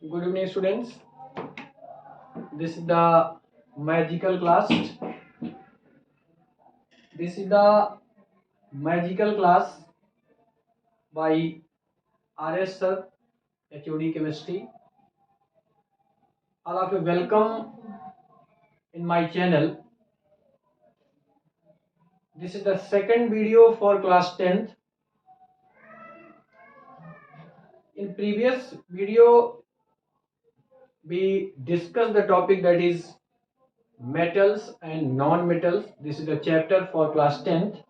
Good evening, students. This is the magical class. This is the magical class by RS Sir, HOD Chemistry. All of you welcome in my channel. This is the second video for class 10th. In previous video, we discussed the topic that is metals and non-metals. This is the chapter for class 10th.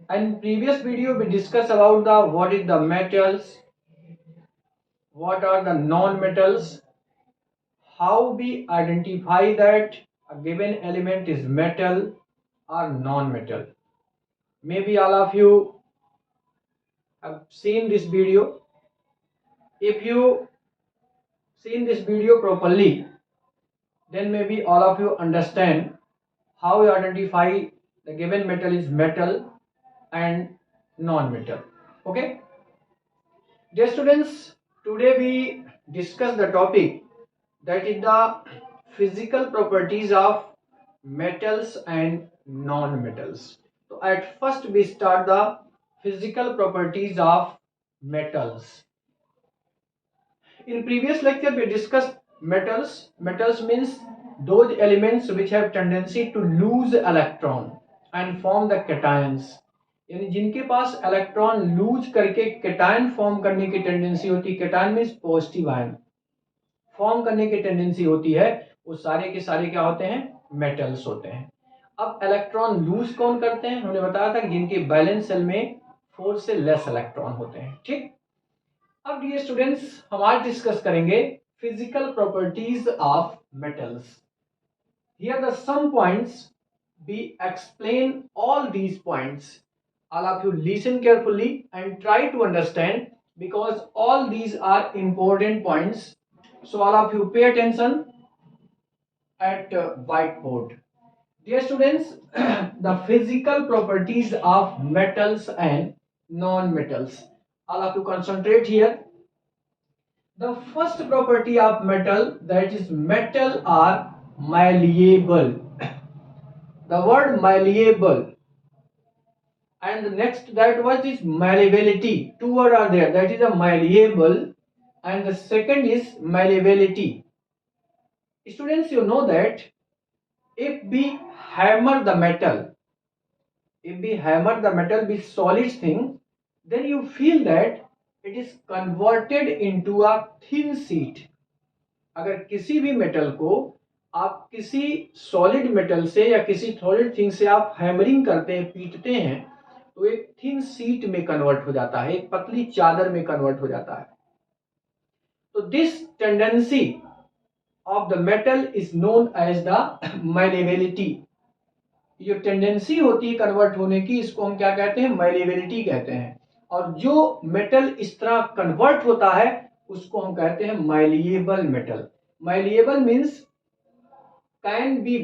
And in previous video, we discussed about the what is the metals, what are the non-metals, how we identify that a given element is metal or non-metal. Maybe all of you have seen this video. If you seen this video properly, then maybe all of you understand how we identify the given metal is metal and non-metal. Okay, dear students, today we discuss the topic that is the physical properties of metals and non-metals. So at first we start the physical properties of metals. In previous lecture we discussed metals. Metals means those elements which have tendency to lose electron and form the cations. यानी जिनके पास electron lose करके cation form करने की tendency होती है. Cation means positive ion form करने की tendency होती है, वो सारे के सारे क्या होते हैं? मेटल्स होते हैं. अब इलेक्ट्रॉन लूज कौन करते हैं? हमने बताया था जिनके बैलेंस सेल में 4 से लेस इलेक्ट्रॉन होते हैं. ठीक, अब ये स्टूडेंट्स हम आज डिस्कस करेंगे physical properties of metals. Here the some points we explain all these points. All of you listen carefully and try to understand because all these are important points. So all of you pay attention at whiteboard. Dear students, the physical properties of metals and non-metals. All of you concentrate here. The first property of metal, that is metal are malleable. The word malleable, and the next that was this malleability. Two words are there, that is a malleable and the second is malleability. Students, you know that if we hammer the metal, with solid thing, then you feel that it is converted into a thin sheet. अगर किसी भी metal को आप किसी solid metal से या किसी solid thing से आप हैमरिंग करते हैं, पीटते हैं, तो एक थिन शीट में कन्वर्ट हो जाता है, एक पतली चादर में कन्वर्ट हो जाता है. तो this tendency of the metal is known as the malleability. जो टेंडेंसी होती है कन्वर्ट होने की, इसको हम क्या कहते हैं? मैलेबिलिटी कहते हैं. और जो मेटल इस तरह कन्वर्ट होता है उसको हम कहते हैं malleable metal. Malleable means can be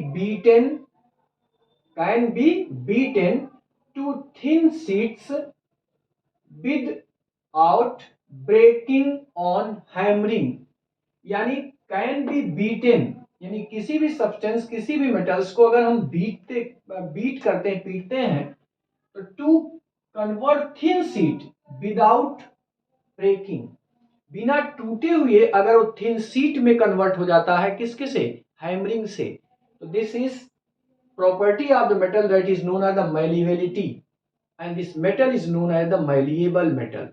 beaten to thin sheets without breaking on hammering. यानी कैन बी बीटेन, यानी किसी भी सब्सटेंस, किसी भी मेटल्स को अगर हम बीट करते हैं, पीटते हैं, तो to convert thin sheet without breaking, बिना टूटे हुए अगर वो थिन शीट में कन्वर्ट हो जाता है, किसके से? हैमरिंग से. तो this is property of the metal that is known as the malleability, and this metal is known as the malleable metal.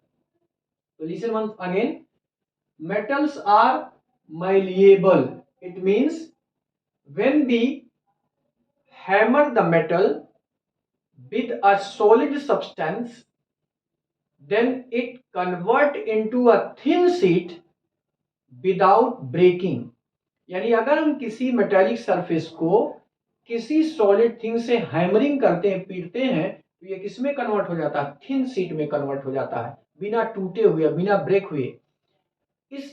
So listen once again, metals are malleable. It means when we hammer the metal with a solid substance, then it convert into a thin sheet without breaking. यानी अगर हम किसी metallic surface को किसी solid thing से hammering करते हैं, पीटते हैं, तो ये किस में कन्वर्ट हो जाता है? थिन शीट में कन्वर्ट हो जाता है, बिना टूटे हुए, बिना ब्रेक हुए. इस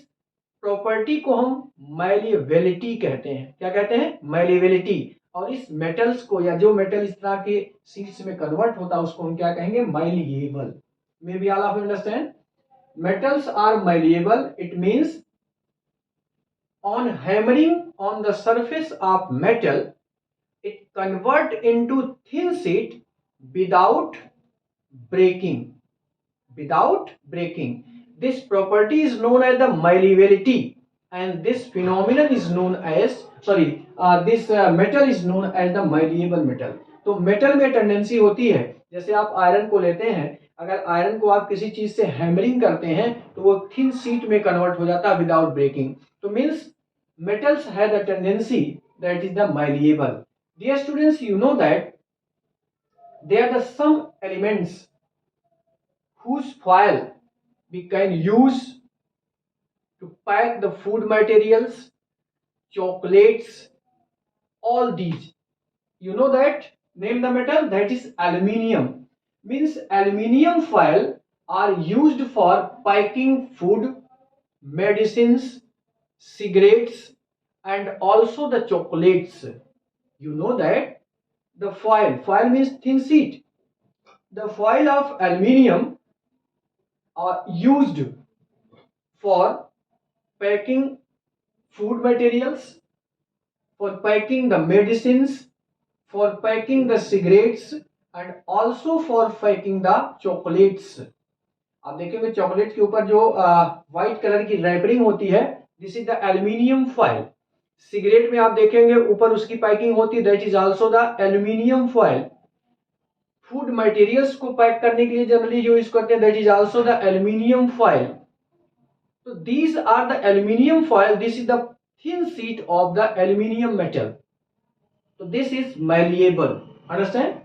प्रॉपर्टी को हम मैलिएबिलिटी कहते हैं. क्या कहते हैं? मैलिएबिलिटी. और इस मेटल्स को, या जो मेटल इस तरह के शीट्स में कन्वर्ट होता है, उसको हम क्या कहेंगे? Malleable. May be all of you understand. Metals are malleable. It means On hammering on the surface of metal, it convert into thin sheet without breaking. Without breaking. This property is known as the malleability, and this phenomenon is known as this metal is known as the malleable metal. तो metal में tendency होती है, जैसे आप iron को लेते हैं, अगर आयरन को आप किसी चीज से हैमरिंग करते हैं तो वो थिन शीट में कन्वर्ट हो जाता है विदाउट ब्रेकिंग. तो means metals have the tendency that is the malleable. Dear students, you know that there are some elements whose foil we can use to pack the food materials, chocolates, all these. You know that? Name the metal. That is aluminium. Means aluminium foil are used for packing food, medicines, cigarettes, and also the chocolates. You know that the foil means thin sheet. The foil of aluminium are used for packing food materials, for packing the medicines, for packing the cigarettes, and also for packing the chocolates. आप देखेंगे chocolate के ऊपर जो white colour की wrapping होती है, this is the aluminium foil. Cigarette में आप देखेंगे ऊपर उसकी पैकिंग होती है, that is also the aluminium foil. Food materials को पैक करने के लिए जनरली जो यूज करते हैं, that is also the aluminium foil. तो these are the aluminium foil. This is the thin sheet of the aluminium metal. So this is malleable. Understand?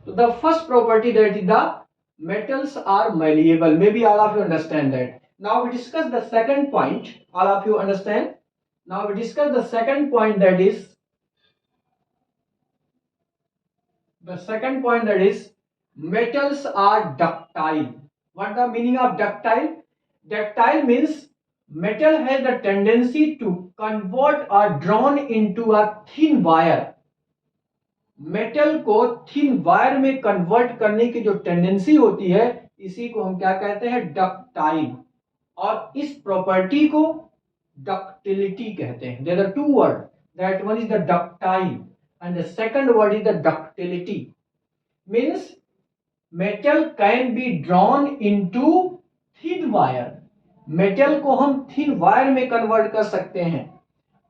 So the first property that is the metals are malleable. Maybe all of you understand that. Now we discuss the second point. All of you understand? Now we discuss the second point, that is metals are ductile. What the meaning of ductile? Ductile means metal has the tendency to convert or drawn into a thin wire. Metal को thin wire में convert करने की जो tendency होती है, इसी को हम क्या कहते हैं? डक्टाइल. और इस प्रॉपर्टी को डक्टिलिटी कहते हैं. There are two word, that one is the ductile and the second word is the ductility. Means metal can be drawn into thin wire. Metal को हम थिन वायर में कन्वर्ट कर सकते हैं,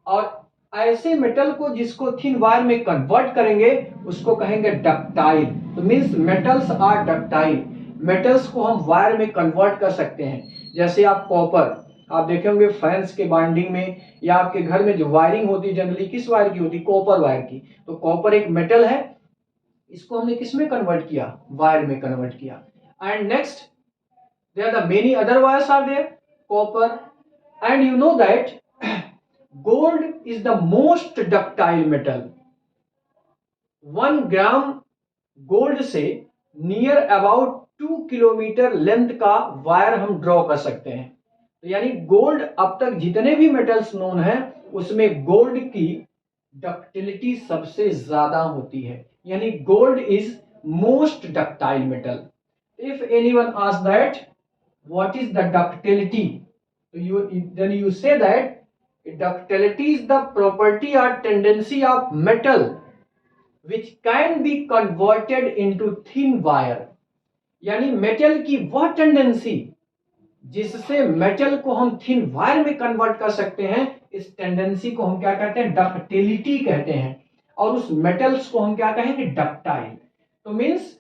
और ऐसे मेटल को जिसको थिन वायर में कन्वर्ट करेंगे उसको कहेंगे डक्टाइल. तो means metals are ductile. Metals को हम वायर में कन्वर्ट कर सकते हैं. जैसे आप कॉपर, आप देखे होंगे फैंस के बाइंडिंग में या आपके घर में जो वायरिंग होती है जनरली किस वायर की होती है? कॉपर वायर की. तो कॉपर एक मेटल है, इसको हमने किस में कन्वर्ट किया? वायर में कन्वर्ट किया. And next there are the many other wires are there, copper. And you know that gold is the most ductile metal. 1 gram gold से नियर अबाउट 2 किलोमीटर लेंथ का वायर हम draw कर सकते हैं. तो यानी गोल्ड, अब तक जितने भी मेटल्स नोन हैं उसमें गोल्ड की डक्टिलिटी सबसे ज्यादा होती है. यानी gold is most ductile metal. If anyone ask that what is the ductility, then you say that ductility is the property or tendency of metal which can be converted into thin wire. यानी metal की वह tendency जिससे metal को हम thin wire में convert कर सकते हैं, इस टेंडेंसी को हम क्या कहते हैं? डक्टिलिटी कहते हैं. और उस मेटल्स को हम क्या कहेंगे? डक्टाइल. तो means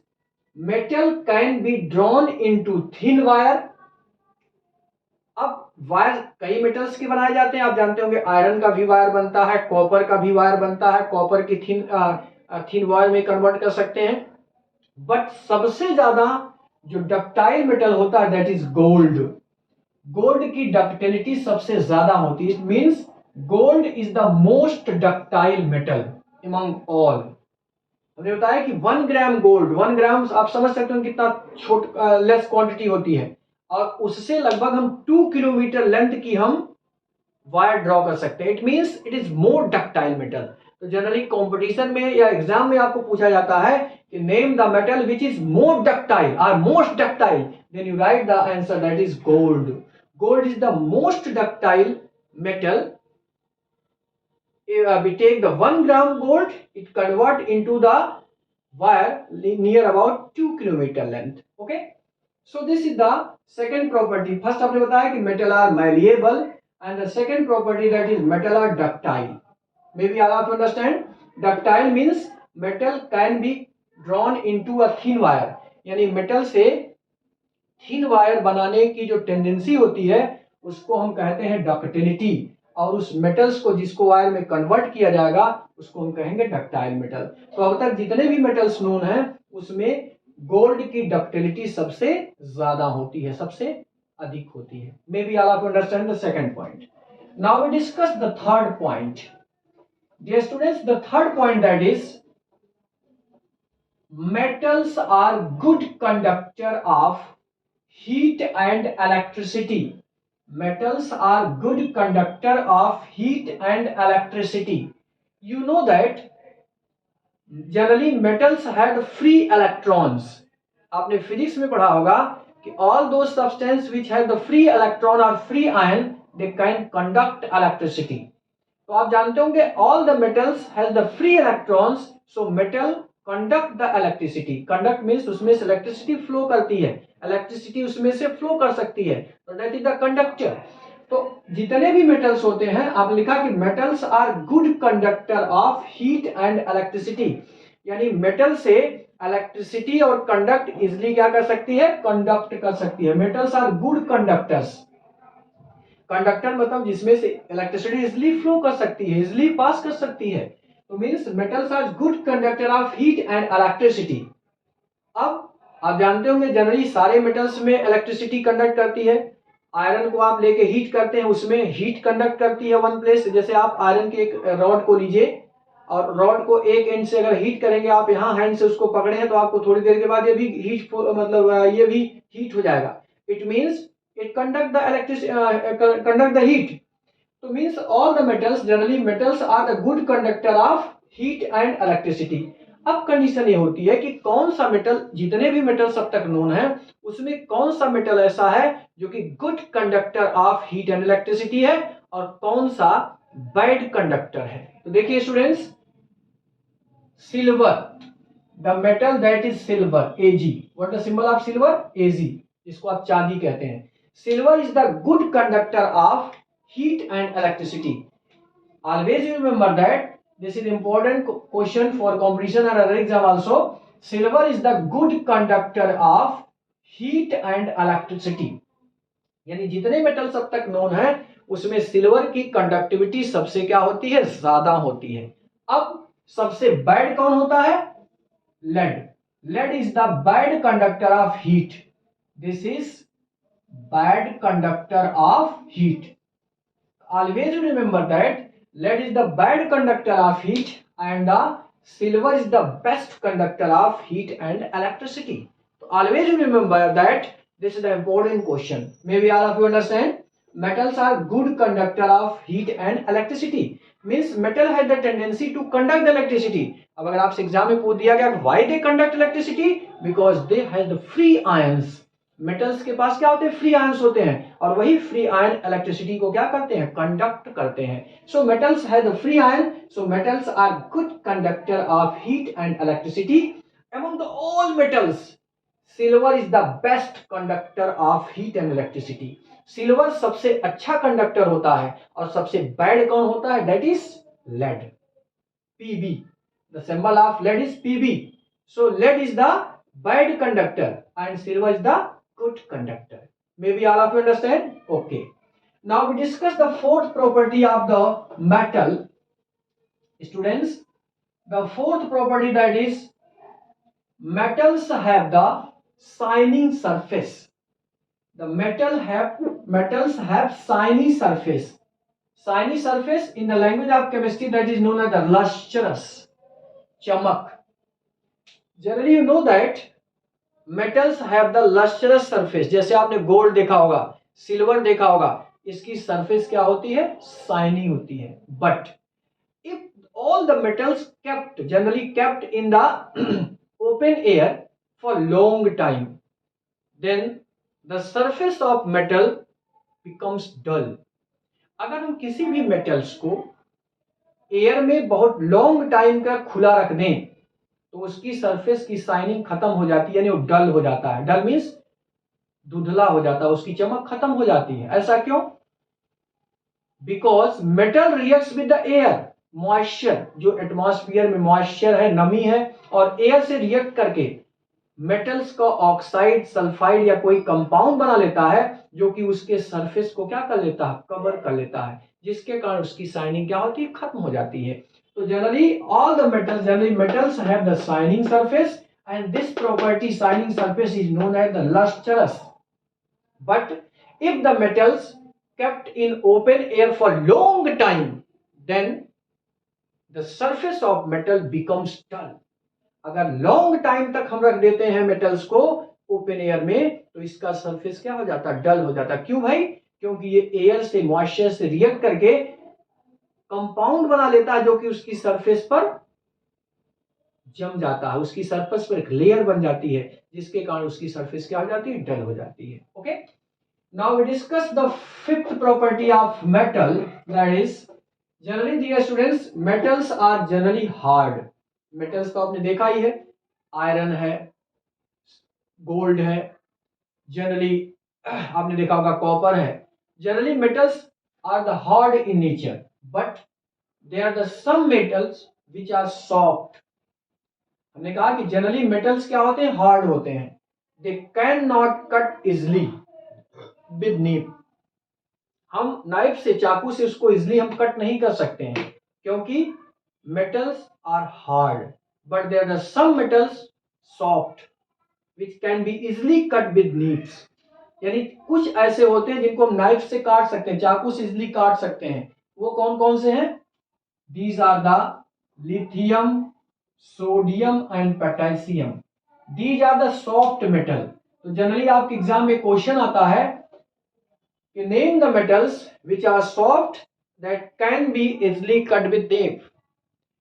metal can be drawn into thin wire. अब वायर कई मेटल्स के बनाए जाते हैं. आप जानते होंगे आयरन का भी वायर बनता है, कॉपर का भी वायर बनता है. कॉपर की थिन वायर में कन्वर्ट कर सकते हैं. बट सबसे ज्यादा जो डक्टाइल मेटल होता है दैट इज गोल्ड. गोल्ड की डक्टिलिटी सबसे ज्यादा होती है. It means gold is the most ductile metal among all. हमने बताया कि 1 ग्राम गोल्ड, 1 ग्राम आप समझ सकते हो कितना लेस क्वांटिटी होती है, और उससे लगभग हम 2 किलोमीटर लेंथ की हम वायर ड्रॉ कर सकते हैं. It means it is more ductile metal. तो जनरली कंपटीशन में या एग्जाम में आपको पूछा जाता है कि name the metal which is more ductile और most ductile, then you write the answer that is gold. Gold is the most ductile metal we take the 1 gram gold, it convert into the wire near about 2 kilometer length. Okay, so this is the second property. First आपने बताया कि metal are malleable and the second property that is metal are ductile. Maybe you have to understand, ductile means metal can be drawn into a thin wire, यानी metal से thin wire बनाने की जो tendency होती है उसको हम कहते हैं डक्टिलिटी, और उस मेटल्स को जिसको वायर में कन्वर्ट किया जाएगा उसको हम कहेंगे डक्टाइल मेटल। तो अब तक जितने भी मेटल्स नोन हैं उसमें गोल्ड की डक्टिलिटी सबसे ज्यादा होती है, सबसे अधिक होती है। May be all of you understand the second point. Now we discuss the third point. Dear students, the third point that is metals are good conductor of heat and electricity. Metals are good conductor of heat and electricity. You know that generally metals had free electrons. आपने physics में पढ़ा होगा कि all those substances which have the free electron or free ion they can conduct electricity. तो आप जानते होंगे all the metals has the free electrons, so metal conduct the electricity. Conduct means उसमें से इलेक्ट्रिसिटी फ्लो करती है, electricity उसमें से फ्लो कर सकती है, तो दैट इज द कंडक्टर। तो जितने भी मेटल्स होते हैं, आप लिखा कि metals are good conductor of heat and electricity, यानी मेटल से इलेक्ट्रिसिटी और कंडक्ट इजिली क्या कर सकती है, कंडक्ट कर सकती है। Metals are good conductors. Conductor मतलब जिसमें से इलेक्ट्रिसिटी इजिली फ्लो कर सकती है, इजिली पास कर सकती है, तो means metals are good conductor of heat and electricity. अब आप जानते होंगे जनरली सारे मेटल्स में इलेक्ट्रिसिटी कंडक्ट करती है। आयरन को आप लेके हीट करते हैं, उसमें हीट कंडक्ट करती है वन प्लेस। जैसे आप आयरन के एक रॉड को लीजिए और रॉड को एक एंड से अगर हीट करेंगे, आप यहाँ हैंड से उसको पकड़े हैं, तो आपको थोड़ी देर के बाद ये भी हीट मतलब ये भी हीट हो जाएगा। It means it conduct the electricity, conduct the heat. So means all the metals, generally metals are the good conductor of heat and electricity. अब कंडीशन ये होती है कि कौन सा मेटल, जितने भी मेटल्स अब तक नोन है उसमें कौन सा मेटल ऐसा है जो कि good conductor of heat and electricity है और कौन सा बैड कंडक्टर है। तो देखिए students, silver, the metal that is silver, Ag, what the symbol of silver, Ag, जिसको आप चांदी कहते हैं। Silver is the good conductor of heat and electricity. Always you remember that this is important question for competition and other exam also. Silver is the good conductor of heat and electricity. यानी जितने metals अब तक known है उसमें silver की conductivity सबसे क्या होती है, ज्यादा होती है। अब सबसे बैड कौन होता है, lead. Lead is the bad conductor of heat. This is bad conductor of heat. Always remember that lead is the bad conductor of heat and the silver is the best conductor of heat and electricity. So always remember that this is the important question. Maybe all of you understand. Metals are good conductor of heat and electricity. Means metal has the tendency to conduct the electricity. अब अगर आपसे exam में पूछ दिया गया why they conduct electricity, because they have the free ions. Metals के पास क्या होते हैं, फ्री आयंस होते हैं, और वही फ्री आयन इलेक्ट्रिसिटी को क्या करते हैं, कंडक्ट करते हैं। So metals have the free ion, so metals are good conductor of heat and electricity. Among the all metals silver is the best conductor of heat and electricity. Silver सबसे अच्छा conductor होता है और सबसे bad कौन होता है, that is lead, Pb। The symbol of lead is Pb। So lead is the bad conductor and silver is the good conductor. Maybe all of you understand? Okay. Now we discuss the fourth property of the metal. Students, the fourth property that is metals have the shining surface. The metals have shiny surface. Shiny surface in the language of chemistry that is known as the lustrous, chamak. Generally you know that metals have the lustrous surface. जैसे आपने gold देखा होगा, silver देखा होगा, इसकी surface क्या होती है, शाइनी होती है। But if all the metals kept, generally kept in the open air for long time, then the surface of metal becomes dull. अगर हम किसी भी मेटल्स को एयर में बहुत लॉन्ग टाइम का खुला रख दें तो उसकी सरफेस की शाइनिंग खत्म हो जाती है, यानी वो डल हो जाता है। डल मीन्स धुंधला हो जाता है, उसकी चमक खत्म हो जाती है। ऐसा क्यों? Because metal reacts with the air, moisture, जो एटमॉस्फेयर में मॉइस्चर है, नमी है, और एयर से रिएक्ट करके मेटल्स का ऑक्साइड, सल्फाइड या कोई कंपाउंड बना लेता है जो कि उसके सरफेस को क्या कर लेता है, कवर कर लेता है, जिसके कारण उसकी शाइनिंग क्या होती है, खत्म हो जाती है। तो generally all the metals, generally metals have the shining surface and this property shining surface is known as the lustrous. But if the metals kept in open air for long time then the surface of metal becomes dull। अगर long time तक हम रख देते हैं metals को open air में तो इसका सरफेस क्या हो जाता है, डल हो जाता है। क्यों भाई? क्योंकि ये एयर से, मॉइस्चर से रिएक्ट करके कंपाउंड बना लेता है जो कि उसकी सरफेस पर जम जाता है, उसकी सरफेस पर एक लेयर बन जाती है, जिसके कारण उसकी सरफेस क्या हो जाती है, डल हो जाती है। Okay, now we discuss the fifth property of metal, that is generally dear students metals are generally hard। metals तो आपने देखा ही है, आयरन है, गोल्ड है, जनरली आपने देखा होगा कॉपर है। Generally metals are the hard in nature but they are the some metals which are soft. हमने कहा कि जनरली मेटल्स क्या होते हैं, हार्ड होते हैं। They can not cut easily with knife. हम नाइफ से, चाकू से उसको इजिली हम कट नहीं कर सकते हैं क्योंकि metals are hard. But there are some metals soft which can be easily cut with knives. यानी कुछ ऐसे होते हैं जिनको हम नाइफ से काट सकते हैं, चाकू से इजिली काट सकते हैं। वो कौन कौन से हैं? These are the lithium, sodium and potassium. These are the soft metal. तो जनरली आपके एग्जाम में क्वेश्चन आता है कि name the metals which are soft that can be easily cut with knife,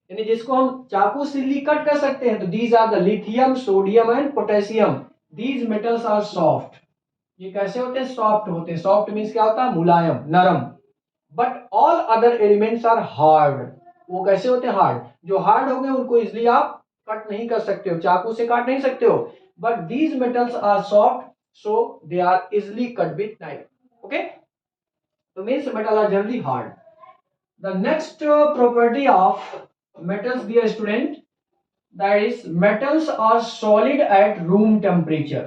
यानी जिसको हम चाकू से इजिली कट कर सकते हैं। तो these are the lithium, sodium and potassium. These metals are soft. ये कैसे होते हैं? सॉफ्ट होते हैं। सॉफ्ट मीन्स क्या होता है? मुलायम, नरम। But all other elements are hard. वो कैसे होते हैं? हार्ड। जो हार्ड हो गए उनको इजिली आप कट नहीं कर सकते हो, चाकू से काट नहीं सकते हो। But these metals are soft so they are easily cut with knife. Okay, तो means metal are generally hard. The next property of metals dear student, that is metals are solid at room temperature।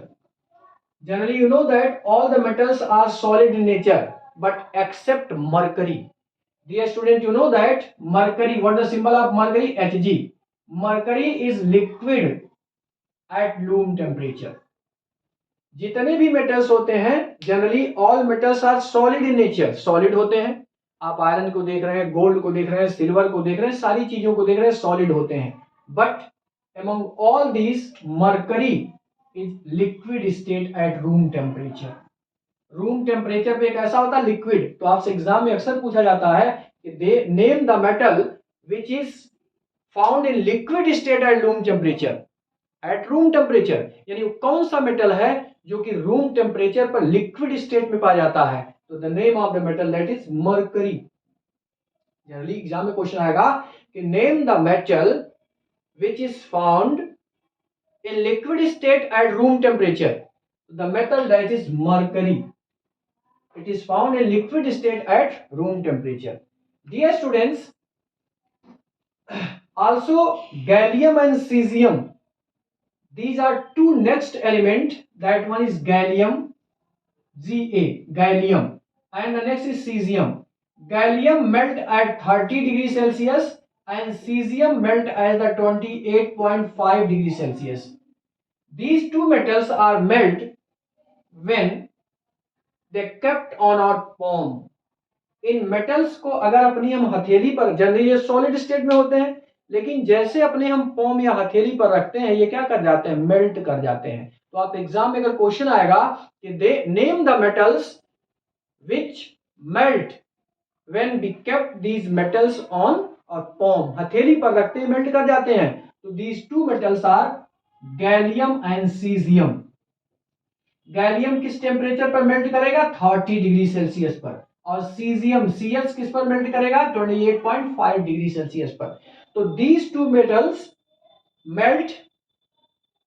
generally you know that all the metals are solid in nature but except mercury। dear student you know that mercury, what is the symbol of mercury? Hg। mercury is liquid at room temperature। जितने भी metals होते हैं generally all metals are solid in nature, solid होते हैं। आप iron को देख रहे हैं, गोल्ड को देख रहे हैं, सिल्वर को देख रहे हैं, सारी चीजों को देख रहे हैं, सॉलिड होते हैं। But among all these mercury is liquid state at room temperature. Room temperature पे एक ऐसा होता है लिक्विड। तो आपसे एग्जाम में अक्सर पूछा जाता है कि they name the metal which is found in liquid state at room temperature. At room temperature यानी कौन सा मेटल है जो कि रूम टेम्परेचर पर लिक्विड स्टेट में पाया जाता है? तो the name of the metal that is mercury. Generally exam में क्वेश्चन आएगा कि name the metal which is found in liquid state at room temperature. The metal that is mercury, it is found in liquid state at room temperature. Dear students, also gallium and cesium, these are two next element, that one is gallium, Ga, gallium, and the next is cesium। gallium melt at 30 degrees Celsius and cesium melt at the 28.5 degrees Celsius। these two metals are melt when they kept on our palm। In metals को अगर अपनी हम हथेली पर, generally ये solid state में होते हैं, लेकिन जैसे अपने हम पॉम या हथेली पर रखते हैं ये क्या कर जाते हैं? मेल्ट कर जाते हैं। तो आप एग्जाम में अगर क्वेश्चन आएगा कि they name the metals which melt when we kept these metals on our palm, हथेली पर रखते हैं मेल्ट कर जाते हैं। तो these two metals are gallium and caesium. Gallium किस टेम्परेचर पर मेल्ट करेगा? 30 डिग्री सेल्सियस पर, और सीजियम Cs किस पर मेल्ट करेगा 28.5 डिग्री सेल्सियस पर। तो these two metals melt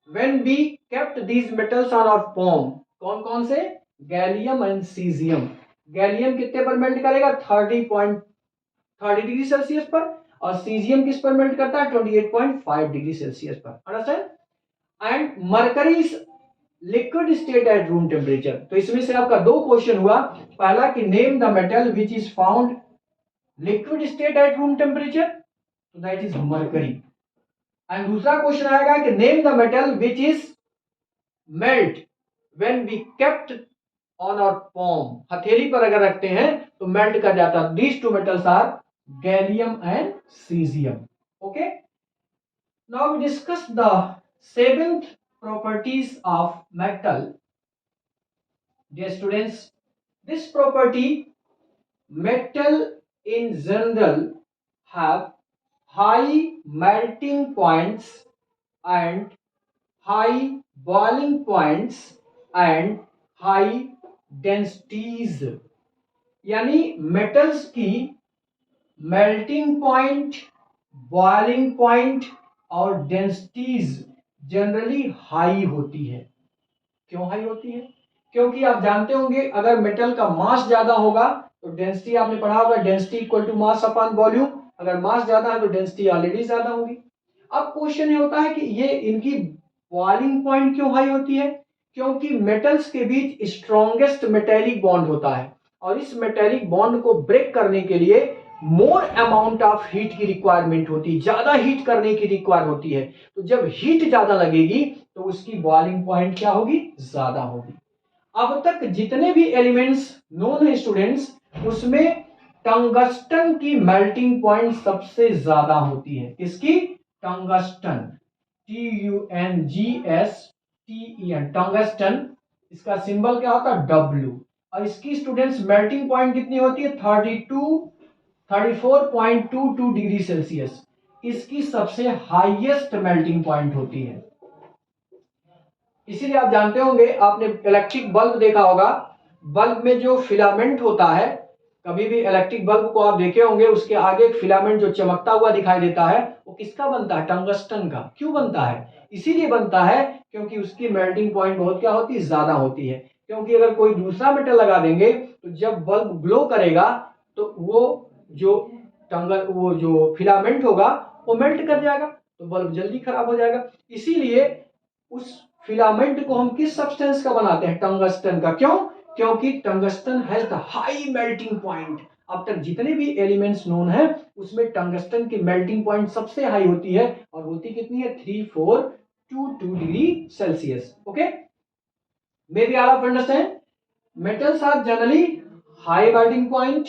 when we kept these metals on our form. कौन कौन से? Gallium and caesium. गैलियम कितने पर मेल्ट करेगा 30 डिग्री सेल्सियस पर, और सीजियम किस पर मेल्ट करता है 28.5 डिग्री सेल्सियस पर। Understand? And mercury is liquid state at room temperature. तो इसमें से आपका दो क्वेश्चन हुआ, पहला कि name the metal which is found liquid state at room temperature, तो दैट इज मरकरी। एंड दूसरा क्वेश्चन आएगा कि name the metal which is melt when we kept on our palm। हथेली पर अगर रखते हैं तो मेल्ट कर जाता है। These two metals are gallium and caesium. Okay, now we discuss the seventh properties of metal. Dear students, this property, metal in general have high melting points and high boiling points and high densities। यानी metals की melting point, boiling point और densities generally high होती है। क्यों high होती है? क्योंकि आप जानते होंगे अगर मेटल का मास ज्यादा होगा तो डेंसिटी, आपने पढ़ा होगा density equal to mass upon volume. अगर मास ज्यादा है तो डेंसिटी ऑलरेडी ज्यादा होगी। अब क्वेश्चन ये होता है कि ये इनकी बॉइलिंग पॉइंट क्यों हाई होती है? क्योंकि मेटल्स के बीच स्ट्रॉन्गेस्ट मेटेलिक बॉन्ड होता है, और इस मेटेलिक बॉन्ड को ब्रेक करने के लिए मोर अमाउंट ऑफ हीट की रिक्वायरमेंट होती है, ज्यादा हीट करने की रिक्वायर होती है। तो जब हीट ज्यादा लगेगी तो उसकी बॉइलिंग पॉइंट क्या होगी? ज्यादा होगी। अब तक जितने भी एलिमेंट्स नोन है स्टूडेंट्स, उसमें टंगस्टन की मेल्टिंग पॉइंट सबसे ज्यादा होती है। किसकी? Tungsten, TUNGSTEN, tungsten. इसका सिंबल क्या होता है? W। और इसकी स्टूडेंट्स मेल्टिंग पॉइंट कितनी होती है? 34.22 डिग्री सेल्सियस। इसकी सबसे हाईएस्ट मेल्टिंग पॉइंट होती है। इसीलिए आप जानते होंगे, आपने इलेक्ट्रिक बल्ब देखा होगा, बल्ब में जो फिलामेंट होता है, कभी भी इलेक्ट्रिक बल्ब को आप देखे होंगे, उसके आगे एक फिलामेंट जो चमकता हुआ दिखाई देता है, वो किसका बनता है? टंगस्टन का। क्यों बनता है? इसीलिए बनता है क्योंकि उसकी मेल्टिंग पॉइंट बहुत क्या होती है? ज्यादा होती है। क्योंकि अगर कोई दूसरा मेटल लगा देंगे तो जब बल्ब ग्लो करेगा तो वो जो फिलामेंट होगा वो मेल्ट कर जाएगा, तो बल्ब जल्दी खराब हो जाएगा। इसीलिए उस फिलामेंट को हम किस सब्सटेंस का बनाते हैं? टंगस्टन का। क्यों? क्योंकि tungsten has the high melting point. अब तक जितने भी एलिमेंट्स नोन है उसमें टंगस्टन की मेल्टिंग पॉइंट सबसे हाई होती है, और होती कितनी है? 3422 degree Celsius. Okay, may B all of understand. Metals are generally high melting point,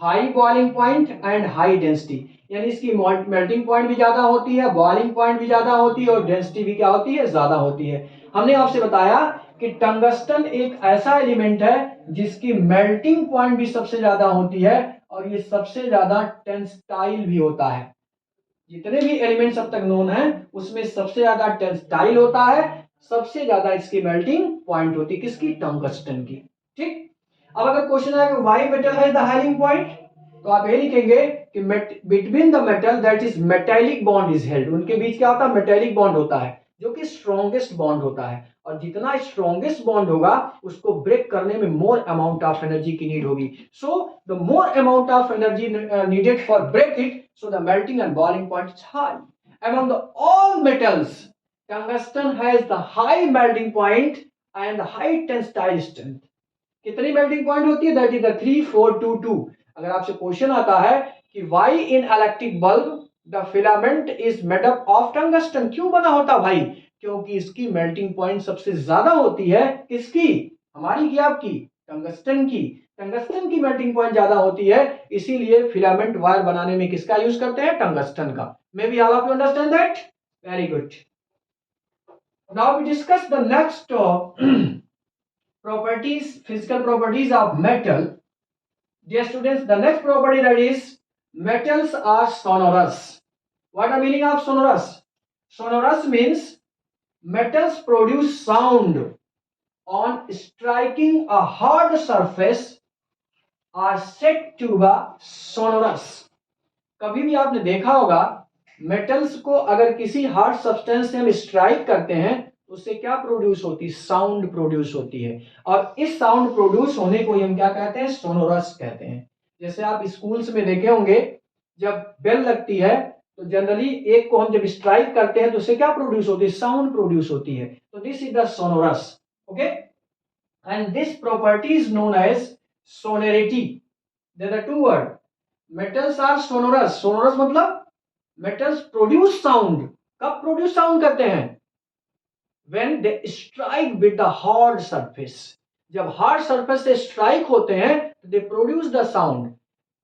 high boiling point and high density. यानी इसकी मेल्टिंग पॉइंट भी ज्यादा होती है, बॉइलिंग पॉइंट भी ज्यादा होती है, और डेंसिटी भी क्या होती है? ज्यादा होती है। हमने आपसे बताया कि टंगस्टन एक ऐसा एलिमेंट है जिसकी मेल्टिंग पॉइंट भी सबसे ज्यादा होती है, और ये सबसे ज्यादा टेंसाइल भी होता है। जितने भी एलिमेंट्स अब तक नोन है उसमें सबसे ज्यादा टेंसाइल होता है, सबसे ज्यादा इसकी मेल्टिंग पॉइंट होती है। किसकी? टंगस्टन की। ठीक। अब अगर क्वेश्चन आए कि why metal has the हाइलिंग point, तो आप ये लिखेंगे कि between the metal that is metallic bond is held. उनके बीच क्या होता है? मेटेलिक बॉन्ड होता है, जो कि स्ट्रॉन्गेस्ट बॉन्ड होता है, और जितना स्ट्रॉन्गेस्ट बॉन्ड होगा उसको ब्रेक करने में मोर अमाउंट ऑफ एनर्जी की नीड होगी। So the more amount of energy needed for break it, so the melting and boiling point is high. Among the all metals, tungsten has the high melting point and the high tensile strength. कितनी melting point होती है? That is the 3422। अगर आपसे question आता है कि why in electric bulb the filament is made up of tungsten, क्यों बना होता भाई? क्योंकि इसकी मेल्टिंग पॉइंट सबसे ज्यादा होती है। किसकी? हमारी की आपकी? टंगस्टन की। टंगस्टन की मेल्टिंग पॉइंट ज्यादा होती है, इसीलिए फिलामेंट वायर बनाने में किसका यूज करते हैं? टंगस्टन का। May B all of you understand that? Very good. Now we discuss the next properties, physical properties of metal. Dear students, the next property, that is metals are sonorous. What the meaning of sonorous? Sonorous means metals produce sound on striking a hard surface are said to be sonorous. कभी भी आपने देखा होगा metals को अगर किसी hard substance से हम स्ट्राइक करते हैं तो उससे क्या प्रोड्यूस होती है, साउंड प्रोड्यूस होती है, और इस साउंड प्रोड्यूस होने को हम क्या कहते हैं, सोनोरस कहते हैं। जैसे आप स्कूल्स में देखे होंगे जब बेल लगती है तो जनरली एक को हम जब स्ट्राइक करते हैं तो उससे क्या प्रोड्यूस होती है, साउंड प्रोड्यूस होती है। तो this is the sonorous, okay, and this property is known as sonority. There are two word, metals are sonorous, sonorous मतलब मेटल्स प्रोड्यूस साउंड। कब प्रोड्यूस साउंड करते हैं, when they strike with the hard surface, जब hard surface से strike होते हैं तो they produce the sound.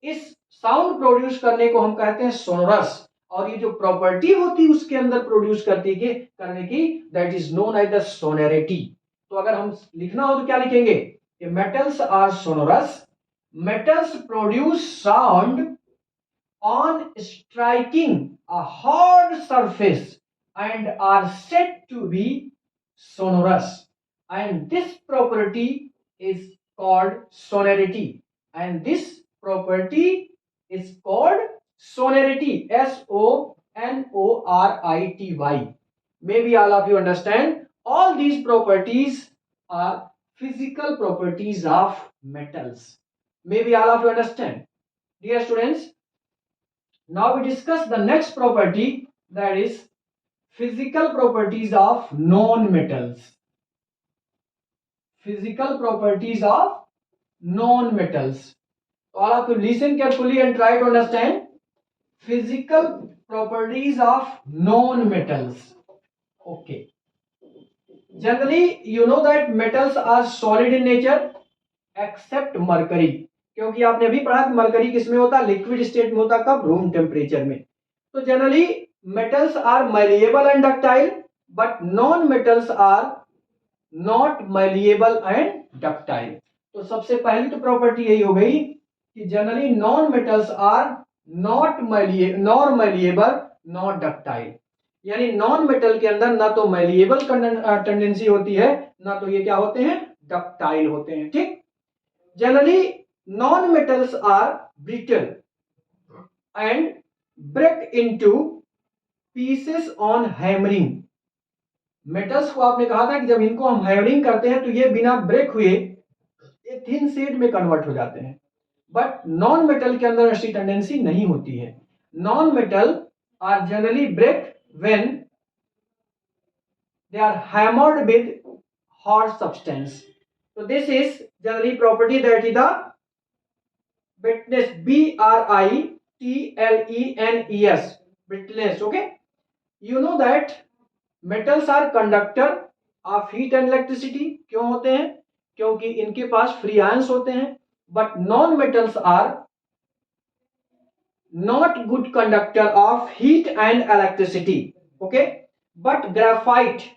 इस साउंड प्रोड्यूस करने को हम कहते हैं सोनोरस, और ये जो प्रॉपर्टी होती है उसके अंदर प्रोड्यूस करने की that is known as the sonority. तो अगर हम लिखना हो तो क्या लिखेंगे कि metals are sonorous, metals produce sound on striking a hard surface and are said to be sonorous, and this property is called sonority, and this property is called sonority, sonority. Maybe all of you understand all these properties are physical properties of metals. Maybe all of you understand. Dear students, now we discuss the next property, that is physical properties of non-metals. Physical properties of non-metals. All of you listen carefully and try to understand physical properties of non-metals. Okay. Generally, you know that metals are solid in nature except mercury. क्योंकि आपने अभी पढ़ा कि mercury किसमें होता है, liquid state में होता, कब, रूम टेम्परेचर में। तो generally metals are malleable and ductile, but non metals are not malleable and ductile. तो सबसे पहली तो प्रॉपर्टी यही हो गई कि generally non metals are not malleable not ductile, यानी नॉन मेटल के अंदर ना तो मैलिएबल टेंडेंसी होती है, ना तो ये क्या होते हैं, डक्टाइल होते हैं। ठीक, generally non-metals are brittle and break into pieces on hammering. Metals को आपने कहा था कि जब इनको हम हैमरिंग करते हैं तो ये बिना ब्रेक हुए ये थिन शीट में कन्वर्ट हो जाते हैं, बट नॉन मेटल के अंदर ऐसी टेंडेंसी नहीं होती है। Non metal are generally break when they are hammered with hard substance. So this is generally property that is the brittleness, brittleness, brittleness. Okay, you know that metals are conductor of heat and electricity. क्यों होते हैं, क्योंकि इनके पास free ions होते हैं, but non metals are not good conductor of heat and electricity. Okay, but graphite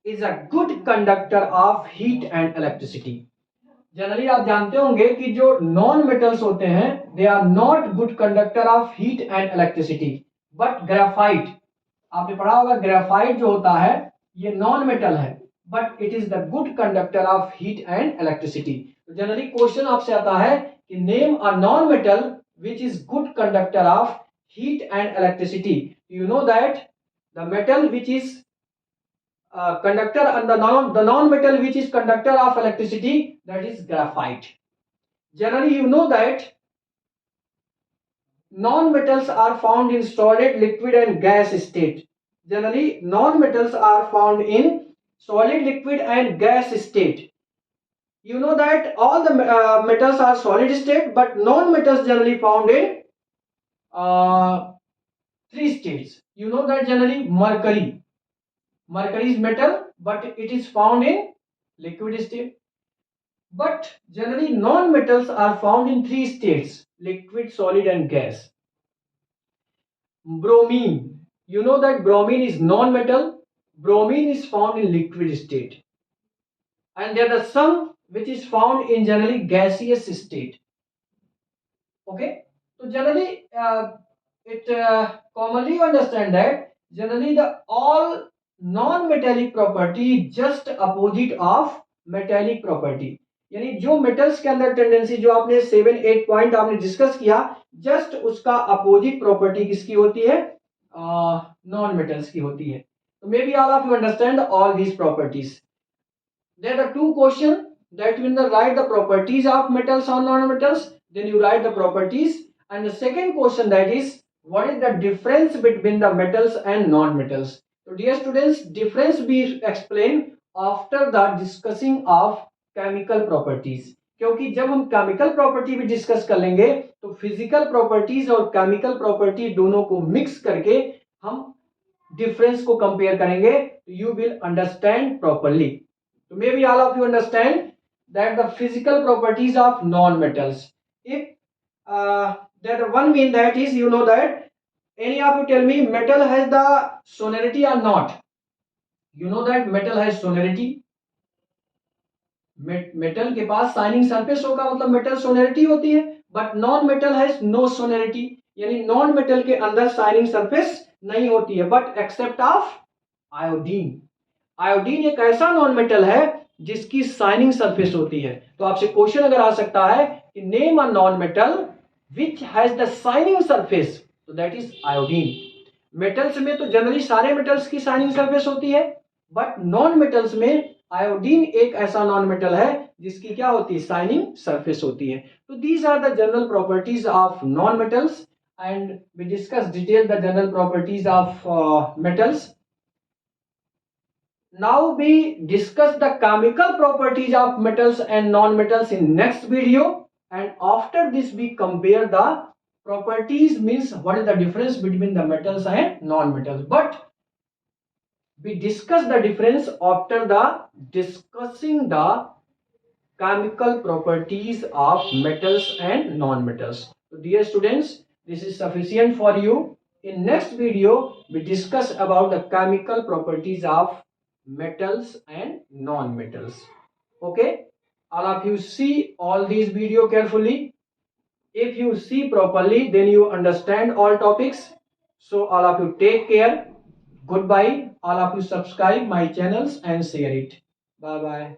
is a good conductor of heat and electricity. Generally आप जानते होंगे कि जो नॉन मेटल्स होते हैं they are not good conductor of heat and electricity, but graphite, आपने पढ़ा होगा ग्रेफाइट जो होता है ये नॉन मेटल है but it is the good conductor of heat and electricity. तो जनरली क्वेश्चन आपसे आता है कि name a non metal which is good conductor of heat and electricity. You know that the metal which is conductor and the non-metal which is conductor of electricity, that is graphite. Generally you know that non-metals are found in solid, liquid and gas state. Generally non-metals are found in solid, liquid and gas state. You know that all the metals are solid state, but non-metals generally found in three states. You know that generally mercury is metal but it is found in liquid state, but generally non-metals are found in three states: liquid, solid and gas. Bromine, you know that bromine is non-metal, bromine is found in liquid state, and there are some which is found in generally gaseous state. Okay, so generally it commonly you understand that generally the all non-metallic property just opposite of metallic property. यानी जो metals के अंदर tendency, जो आपने 7-8 point आपने discuss किया, just उसका opposite property किसकी होती है, नॉन मेटल्स की होती है. तो may be all of you understand all these properties. There are two questions that will write the properties of metals or non-metals. Then you write the properties. And the second question, that is, what is the difference between the metals and non-metals? So dear students, difference be explained after the discussing of chemical properties. क्योंकि जब हम chemical property भी discuss कर लेंगे तो physical properties और chemical property दोनों को मिक्स करके हम डिफरेंस को कंपेयर करेंगे, you will understand properly. So maybe all of you understand that the physical properties of non-metals. If that one mean, that is, you know that any of you tell me metal has the sonority or not? You know that metal has sonority. Metal के पास shining surface होगा, मतलब metal sonority होती है. But non metal has no sonority, यानी non metal के अंदर shining surface नहीं होती है, but except of iodine. Iodine एक ऐसा नॉन मेटल है जिसकी शाइनिंग सरफेस होती है. तो आपसे क्वेश्चन अगर आ सकता है कि name a non metal which has the shining surface, तो दैट इज आयोडीन. मेटल्स में तो जनरली सारे मेटल्स की शाइनिंग सरफेस होती है, बट नॉन मेटल्स में आयोडीन एक ऐसा नॉन मेटल है जिसकी क्या होती है, शाइनिंग सरफेस होती है. तो these are the general properties of non metals and we discuss detail the general properties of metals. Now we discuss the chemical properties of metals and non-metals in next video, and after this we compare the properties, means what is the difference between the metals and non-metals. But we discuss the difference after the discussing the chemical properties of metals and non-metals. So dear students, this is sufficient for you. In next video we discuss about the chemical properties of metals and non-metals. Okay, all of you see all these video carefully. If you see properly, then you understand all topics. So all of you take care. Goodbye. All of you subscribe my channels and share it. Bye bye.